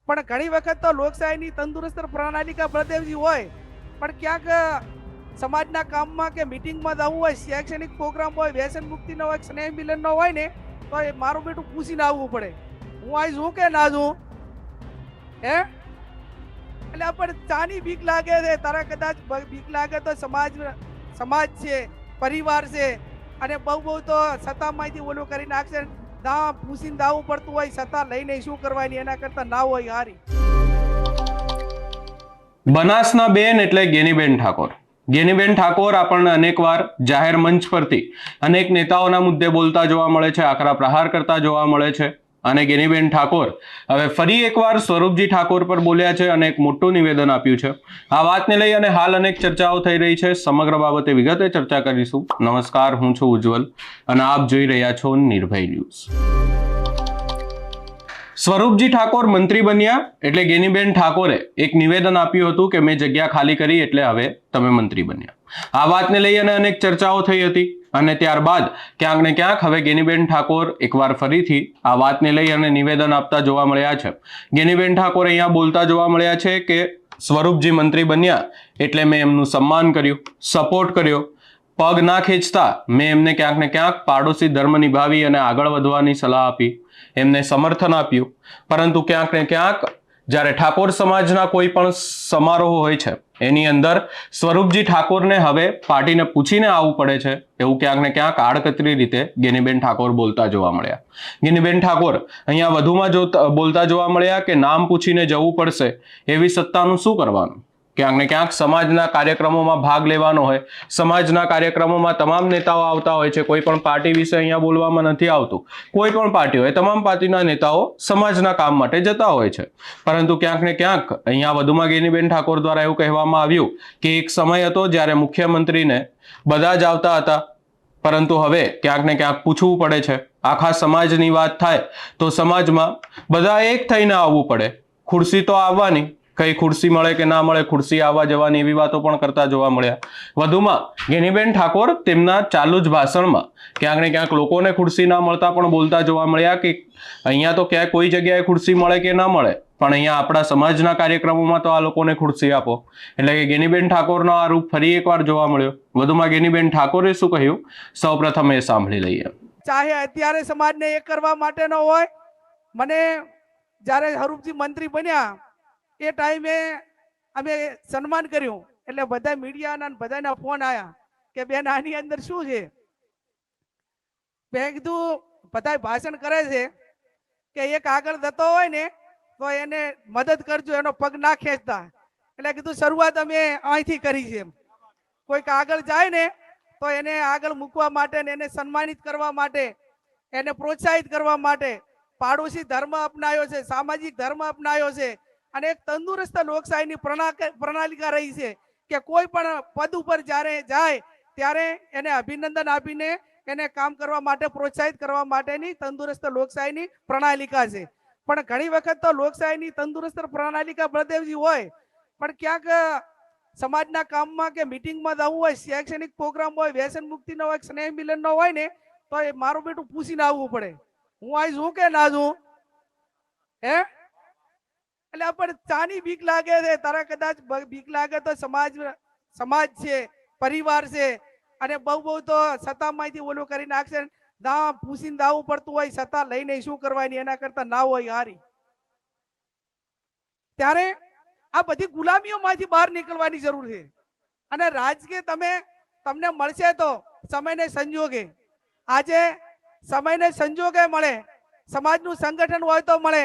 પણ ઘણી વખત તો લોકશાહીની તંદુરસ્ત પ્રણાલિકા બળદેવજી હોય, પણ ક્યાંક સમાજના કામમાં કે મિટિંગમાં જવું હોય, શૈક્ષણિક પ્રોગ્રામ હોય, વ્યસન મુક્તિનો હોય, સ્નેહ મિલનનો હોય ને, તો એ મારું બેટું પૂછીને આવવું પડે, હું આવીશ હું કે ના છું હે. એટલે આપણે ચાની બીક લાગે છે, તારા કદાચ બીક લાગે તો સમાજ છે, પરિવાર છે, અને બહુ બહુ તો સત્તામાંથી ઓલું કરી નાખશે, દા પૂછીને દાવું પડતું હોય, સત્તા લઈને શું કરવાની, એના કરતા ના હોય હારી. બનાસના બેન એટલે ગેનીબેન ઠાકોર. ગેનીબેન ઠાકોર આપણને અનેકવાર જાહેર મંચ પરથી અનેક નેતાઓના મુદ્દે બોલતા જોવા મળે છે, આકરા પ્રહાર કરતા જોવા મળે છે. અને ગેનીબેન ઠાકોર હવે ફરી એકવાર સ્વરૂપજી ઠાકોર પર બોલ્યા છે અને એક મોટું નિવેદન આપ્યું છે. આ વાતને લઈ અને હાલ અનેક ચર્ચાઓ થઈ રહી છે. સમગ્ર બાબતે વિગતે ચર્ચા કરીશું. નમસ્કાર, હું છું ઉજ્જવલ અને આપ જોઈ રહ્યા છો નિર્ભય ન્યૂઝ. સ્વરૂપજી ઠાકોર મંત્રી બન્યા એટલે ગેનીબેન ઠાકોરે એક નિવેદન આપ્યું હતું કે મેં જગ્યા ખાલી કરી એટલે હવે તમે મંત્રી બન્યા. આ વાતને લઈ અને અનેક ચર્ચાઓ થઈ હતી અને ત્યારબાદ ક્યાંક ને ક્યાંક હવે ગેનીબેન ઠાકોર એકવાર ફરીથી આ વાતને લઈ અને નિવેદન આપતા જોવા મળ્યા છે. ગેનીબેન ઠાકોર અહીંયા બોલતા જોવા મળ્યા છે કે સ્વરૂપજી મંત્રી બન્યા એટલે મેં એમનું સન્માન કર્યું, સપોર્ટ કર્યો, પગ ના ખેંચતા મેં એમને ક્યાંક ને ક્યાંક પાડોશી ધર્મ નિભાવી અને આગળ વધવાની સલાહ આપી, એમને સમર્થન આપ્યું. પરંતુ ક્યાંક ને ક્યાંક જ્યારે ઠાકોર સમાજના કોઈ પણ સમારોહ હોય છે એની અંદર સ્વરૂપજી ઠાકોરને હવે પાર્ટીને પૂછીને આવવું પડે છે, એવું ક્યાંક ને ક્યાંક આડકતરી રીતે ગેનીબેન ઠાકોર બોલતા જોવા મળ્યા. ગેનીબેન ઠાકોર અહીંયા વધુમાં બોલતા જોવા મળ્યા કે નામ પૂછીને જવું પડશે, એવી સત્તાનું શું કરવાનું. ક્યાંક ને ક્યાંક સમાજના કાર્યક્રમોમાં ભાગ લેવાનો હોય, સમાજના કાર્યક્રમોમાં તમામ નેતાઓ આવતા હોય છે, કોઈ પણ પાર્ટી વિશે અહીંયા બોલવામાં નથી આવતું. કોઈ પણ પાર્ટી હોય, તમામ પાર્ટીના નેતાઓ સમાજના કામ માટે જતા હોય છે. પરંતુ ક્યાંક ને ક્યાંક અહીંયા વધુમાં ગેનીબેન ઠાકોર દ્વારા એવું કહેવામાં આવ્યું કે એક સમય હતો જ્યારે મુખ્યમંત્રીને બધા જ આવતા હતા, પરંતુ હવે ક્યાંક ને ક્યાંક પૂછવું પડે છે. આખા સમાજની વાત થાય તો સમાજમાં બધા એક થઈને આવવું પડે. ખુરશી તો આવવાની, કઈ ખુરશી મળે કે ના મળે, ખુરશી આવવા જવાની એવી વાતો પણ કરતા જોવા મળ્યા. વધુમાં ગેનીબેન ઠાકોર તેમના ચાલુ જ ભાષણમાં ક્યાંક ને ક્યાંક લોકોને ખુરશી ના મળતા પણ બોલતા જોવા મળ્યા કે અહીંયા તો ક્યાંય કોઈ જગ્યાએ ખુરશી મળે કે ના મળે, પણ અહીંયા આપણા સમાજના કાર્યક્રમોમાં તો આ લોકોને ખુરશી આપો. એટલે કે ગેનીબેન ઠાકોરનો આ રૂપ ફરી એકવાર જોવા મળ્યો. વધુમાં ગેનીબેન ઠાકોરે શું કહ્યું, સૌપ્રથમ એ સાંભળી લઈએ. ચાહે અત્યારે સમાજને એક કરવા માટેનો હોય, મને જ્યારે સ્વરૂપજી મંત્રી બન્યા એ ટાઈમે અમે સન્માન કર્યું, એટલે બધા મીડિયાના બધાના ફોન આવ્યા કે બેન આની અંદર શું છે. મેં કીધું બધા ભાષણ કરે છે કે એક આગળ જતો હોય ને તો એને મદદ કરજો, એનો પગ ના ખેંચતા. એટલે કીધું શરૂઆત અમે અહીંથી કરી છે. કોઈક આગળ જાય ને તો એને આગળ મૂકવા માટે ને એને સન્માનિત કરવા માટે, એને પ્રોત્સાહિત કરવા માટે પાડોશી ધર્મ અપનાવ્યો છે, સામાજિક ધર્મ અપનાવ્યો છે, અને એક તંદુરસ્ત લોકશાહીની પ્રણાલિકા રહી છે કે કોઈ પણ પદ ઉપર જ્યારે જાય ત્યારે એને અભિનંદન આપીને એને કામ કરવા માટે પ્રોત્સાહિત કરવા માટેની તંદુરસ્ત લોકશાહીની પ્રણાલિકા છે. પણ ઘણી વખત તો લોકશાહીની તંદુરસ્ત પ્રણાલિકા બળદેવજી હોય, પણ ક્યાંક સમાજના કામમાં કે મિટિંગમાં જવું હોય, શૈક્ષણિક પ્રોગ્રામ હોય, વ્યસન મુક્તિનો હોય, સ્નેહ મિલનનો હોય ને, તો એ મારું બેટું પૂછીને આવવું પડે, હું આવીશ હું કે ના છું હે. એટલે આપણે ચાની બીક લાગે છે, તારા કદાચ બીક લાગે તો સમાજ છે, પરિવાર છે, અને બહુ બહુ તો સત્તામાંથી ઓલું કરી નાખશે, દા પૂછીને દાવું પડતું હોય, સત્તા લઈને શું કરવાની, એના કરતા ના હોય હારી. ત્યારે આ બધી ગુલામીઓમાંથી બહાર નીકળવાની જરૂર છે. અને રાજકીય તમને મળશે તો સમયને સંજોગે, આજે સમયને સંજોગે મળે, સમાજનું સંગઠન હોય તો મળે,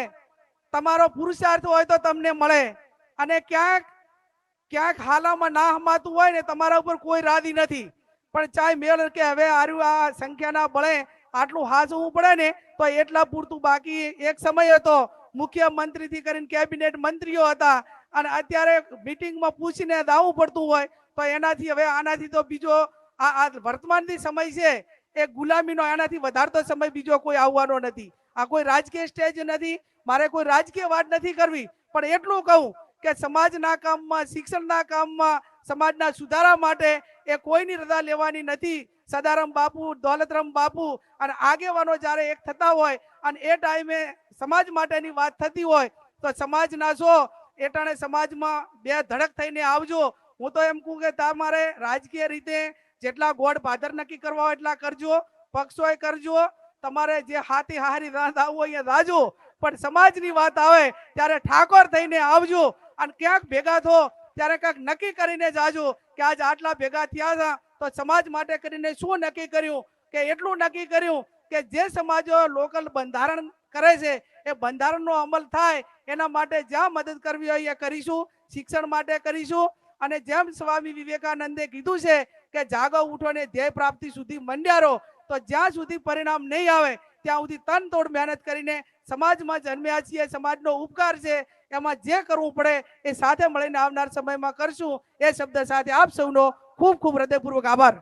તમારો પુરુષાર્થ હોય તો તમને મળે, અને ક્યાંક હાલામાં ના હમાતું હોય ને તમારા ઉપર કોઈ રાજી નથી, પણ ચાહે મેળ કે હવે આ સંખ્યાના બળે આટલું હાસવું પડે ને તો એટલા પૂરતું. બાકી એક સમય હતો મુખ્યમંત્રીથી કરીને કેબિનેટ મંત્રીઓ હતા, અને અત્યારે મીટિંગમાં પૂછીને દાવું પડતું હોય તો એનાથી હવે આનાથી તો બીજો આ વર્તમાનની સમય છે એ ગુલામીનો, એનાથી વધારતો સમય બીજો કોઈ આવવાનો નથી. આ કોઈ રાજકીય સ્ટેજ નથી, મારે કોઈ રાજકીય વાત નથી કરવી, પણ એટલું કહું કે સમાજના કામમાં, શિક્ષણના કામમાં, સમાજના સુધારા માટે એ કોઈની રજા લેવાની નથી. સદારામ બાપુ, દોલતરામ બાપુ અને આગેવાનો જ્યારે એક થતા હોય અને એ ટાઈમે સમાજ માટેની વાત થતી હોય તો સમાજના છો એટાણે સમાજમાં બે ધડક થઈને આવજો. હું તો એમ કહું કે તમારે રાજકીય રીતે જેટલા ગોળ ભાદર નક્કી કરવા હોય એટલા કરજો, પક્ષોએ કરજો, તમારે જે હાથી હારી રાત આવવું હોય એ રાજો, પણ સમાજની વાત આવે ત્યારે ઠાકોર થઈને આવજો અને ક્યાંક ભેગા થો ત્યારે ક્યાંક નક્કી કરીને જાજો કે આજ આટલા ભેગા થયા હતા તો સમાજ માટે કરીને શું નક્કી કર્યું, કે એટલું નક્કી કર્યું કે જે સમાજો લોકલ બંધારણ કરે છે એ બંધારણનો અમલ થાય એના માટે જ્યાં મદદ કરવી હોય એ કરીશું, શિક્ષણ માટે કરીશું. અને જેમ સ્વામી વિવેકાનંદે કીધું છે કે જાગો ઉઠો ને ધ્યેય પ્રાપ્તિ સુધી મંડ્યા રહો, તો જ્યાં સુધી પરિણામ નહીં આવે ત્યાં સુધી તન તોડ મહેનત કરીને સમાજમાં જન્મ્યા છીએ, સમાજનો ઉપકાર છે, એમાં જે કરવું પડે એ સાથે મળીને આવનાર સમયમાં કરશું. એ શબ્દ સાથે આપ સૌનો ખૂબ ખૂબ હૃદયપૂર્વક આભાર.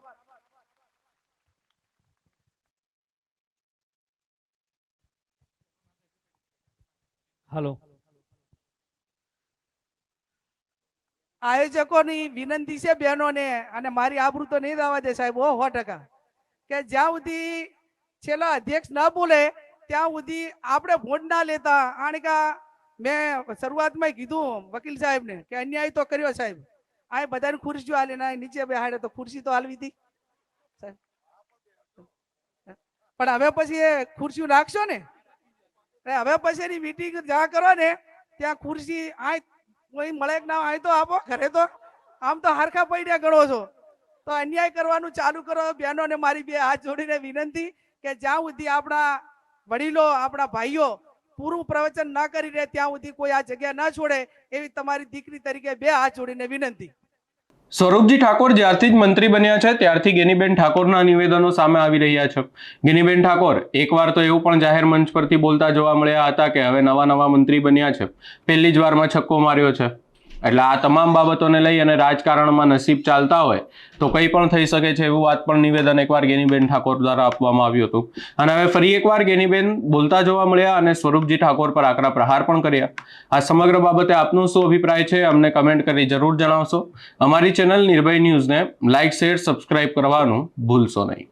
હાલો. આયોજકોની વિનંતી છે બહેનોને, અને મારી આબરૂ તો નહીં દાવા દે સાહેબ, 100%, કે જ્યાં સુધી છેલ્લા અધ્યક્ષ ના બોલે ત્યાં સુધી આપણે ભોટ ના લેતા. આને કા મેં શરૂઆતમાં કીધું વકીલ સાહેબને કે અન્યાય તો કર્યો સાહેબ, આ બધાની ખુરશીઓ હાલે ના નીચે બેહાડે તો ખુરશી તો હાલવી હતી સાહેબ, પણ હવે પછી એ ખુરશીઓ નાખશો ને, હવે પછી એની મીટિંગ જ્યાં કરો ને ત્યાં ખુરશી આ કોઈ મળે ના હોય તો આપો, ઘરે તો આમ તો હરખા પડ્યા ગણો છો, તો અન્યાય કરવાનું ચાલુ કરો. બહેનોને મારી બે હાથ જોડીને વિનંતી કે જ્યાં સુધી આપણા વડીલો આપણા ભાઈઓ પૂરું પ્રવચન ના કરી રહે ત્યાં સુધી કોઈ આ જગ્યા ના છોડે એવી તમારી દીકરી તરીકે બે હાથ જોડીને વિનંતી. સ્વરૂપજી ઠાકોર જ્યારથી જ મંત્રી બન્યા છે ત્યારથી ગેનીબેન ઠાકોરના નિવેદનો સામે આવી રહ્યા છે. ગેનીબેન ઠાકોર એકવાર તો એવું પણ જાહેર મંચ પરથી બોલતા જોવા મળ્યા હતા કે હવે નવા મંત્રી બન્યા છે, પહેલી જ વારમાં છક્કો માર્યો છે. એટલે આ તમામ બાબતોને લઈ અને રાજકારણમાં નસીબ ચાલતા હોય તો કંઈ પણ થઈ શકે છે એવું વાત પણ નિવેદન એકવાર ગેનીબેન ઠાકોર દ્વારા આપવામાં આવ્યું હતું. અને હવે ફરી એકવાર ગેનીબેન બોલતા જોવા મળ્યા અને સ્વરૂપજી ઠાકોર પર આકરા પ્રહાર પણ કર્યા. આ સમગ્ર બાબતે આપનો શું અભિપ્રાય છે અમને કમેન્ટ કરી જરૂર જણાવશો. અમારી ચેનલ નિર્ભય ન્યૂઝને લાઇક, શેર, સબસ્ક્રાઇબ કરવાનું ભૂલશો નહીં.